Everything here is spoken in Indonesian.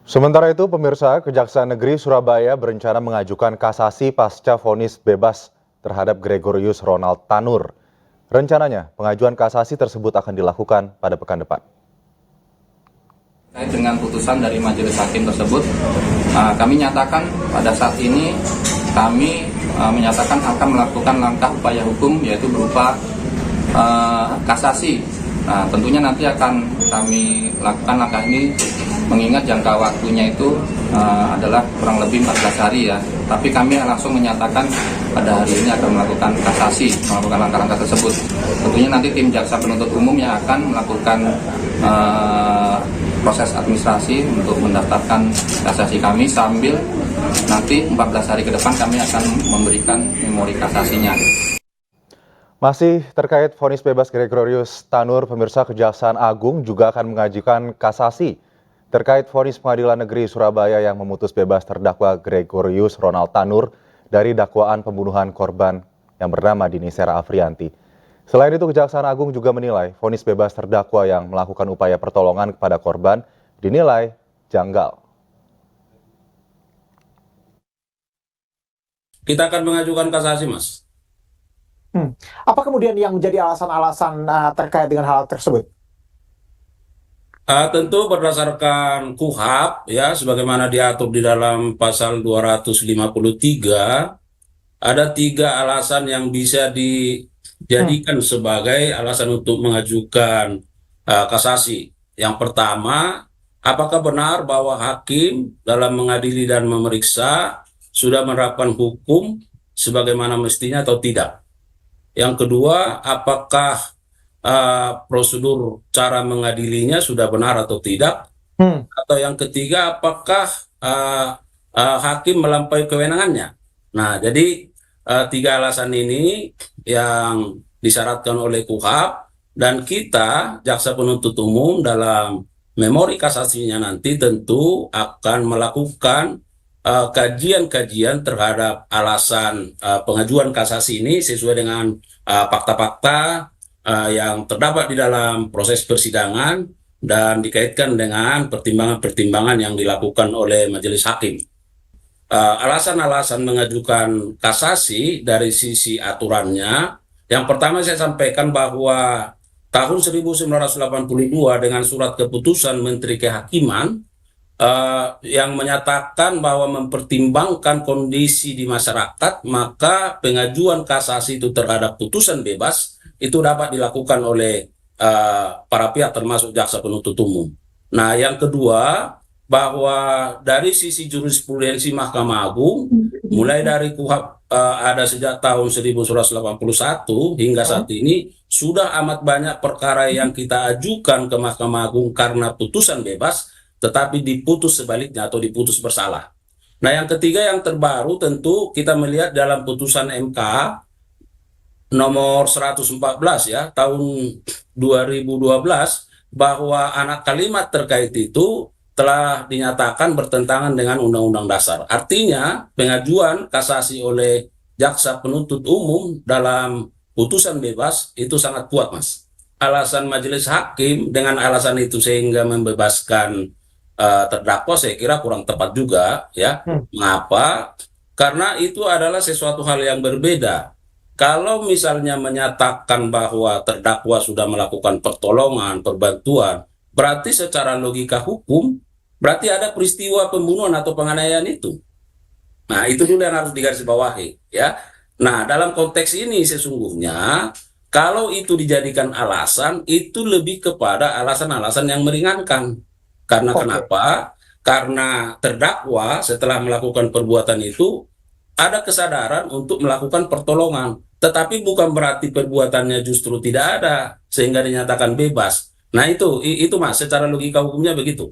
Sementara itu, pemirsa, Kejaksaan Negeri Surabaya berencana mengajukan kasasi pasca vonis bebas terhadap Gregorius Ronald Tanur. Rencananya, pengajuan kasasi tersebut akan dilakukan pada pekan depan. Terkait dengan putusan dari majelis hakim tersebut, kami nyatakan pada saat ini kami menyatakan akan melakukan langkah upaya hukum, yaitu berupa kasasi. Nah, tentunya nanti akan kami lakukan langkah ini mengingat jangka waktunya itu adalah kurang lebih 14 hari ya. Tapi kami langsung menyatakan pada hari ini akan melakukan kasasi, melakukan langkah-langkah tersebut. Tentunya nanti tim jaksa penuntut umum yang akan melakukan proses administrasi untuk mendaftarkan kasasi kami, sambil nanti 14 hari ke depan kami akan memberikan memori kasasinya. Masih terkait vonis bebas Gregorius Tanur, pemirsa, Kejaksaan Agung juga akan mengajukan kasasi terkait vonis Pengadilan Negeri Surabaya yang memutus bebas terdakwa Gregorius Ronald Tanur dari dakwaan pembunuhan korban yang bernama Dini Sera Afrianti. Selain itu, Kejaksaan Agung juga menilai vonis bebas terdakwa yang melakukan upaya pertolongan kepada korban dinilai janggal. Kita akan mengajukan kasasi, Mas. Apa kemudian yang menjadi alasan-alasan terkait dengan hal tersebut? Tentu berdasarkan KUHP, ya, sebagaimana diatur di dalam pasal 253, ada 3 alasan yang bisa dijadikan sebagai alasan untuk mengajukan kasasi. Yang pertama, apakah benar bahwa hakim dalam mengadili dan memeriksa sudah menerapkan hukum sebagaimana mestinya atau tidak? Yang kedua, apakah prosedur cara mengadilinya sudah benar atau tidak? Atau yang ketiga, apakah hakim melampaui kewenangannya? Nah, jadi 3 alasan ini yang disyaratkan oleh KUHP, dan kita, jaksa penuntut umum, dalam memori kasasinya nanti tentu akan melakukan kajian-kajian terhadap alasan pengajuan kasasi ini sesuai dengan fakta-fakta yang terdapat di dalam proses persidangan dan dikaitkan dengan pertimbangan-pertimbangan yang dilakukan oleh majelis hakim. Alasan-alasan mengajukan kasasi dari sisi aturannya, yang pertama saya sampaikan bahwa tahun 1982 dengan surat keputusan Menteri Kehakiman yang menyatakan bahwa mempertimbangkan kondisi di masyarakat, maka pengajuan kasasi itu terhadap putusan bebas itu dapat dilakukan oleh para pihak termasuk jaksa penuntut umum. Nah, yang kedua, bahwa dari sisi jurisprudensi Mahkamah Agung, mulai dari KUHP ada sejak tahun 1981 hingga saat ini, sudah amat banyak perkara yang kita ajukan ke Mahkamah Agung karena putusan bebas, tetapi diputus sebaliknya atau diputus bersalah. Nah, yang ketiga yang terbaru tentu kita melihat dalam putusan MK nomor 114 ya tahun 2012, bahwa anak kalimat terkait itu telah dinyatakan bertentangan dengan Undang-Undang Dasar. Artinya pengajuan kasasi oleh jaksa penuntut umum dalam putusan bebas itu sangat kuat, Mas. Alasan majelis hakim dengan alasan itu sehingga membebaskan terdakwa saya kira kurang tepat juga, ya. Mengapa? Karena itu adalah sesuatu hal yang berbeda. Kalau misalnya menyatakan bahwa terdakwa sudah melakukan pertolongan, perbantuan, berarti secara logika hukum berarti ada peristiwa pembunuhan atau penganiayaan itu. Nah, itu dulu yang harus digarisbawahi, ya. Nah, dalam konteks ini sesungguhnya kalau itu dijadikan alasan, itu lebih kepada alasan-alasan yang meringankan. Karena kenapa? Karena terdakwa setelah melakukan perbuatan itu ada kesadaran untuk melakukan pertolongan, tetapi bukan berarti perbuatannya justru tidak ada sehingga dinyatakan bebas. Nah, itu Mas, secara logika hukumnya begitu.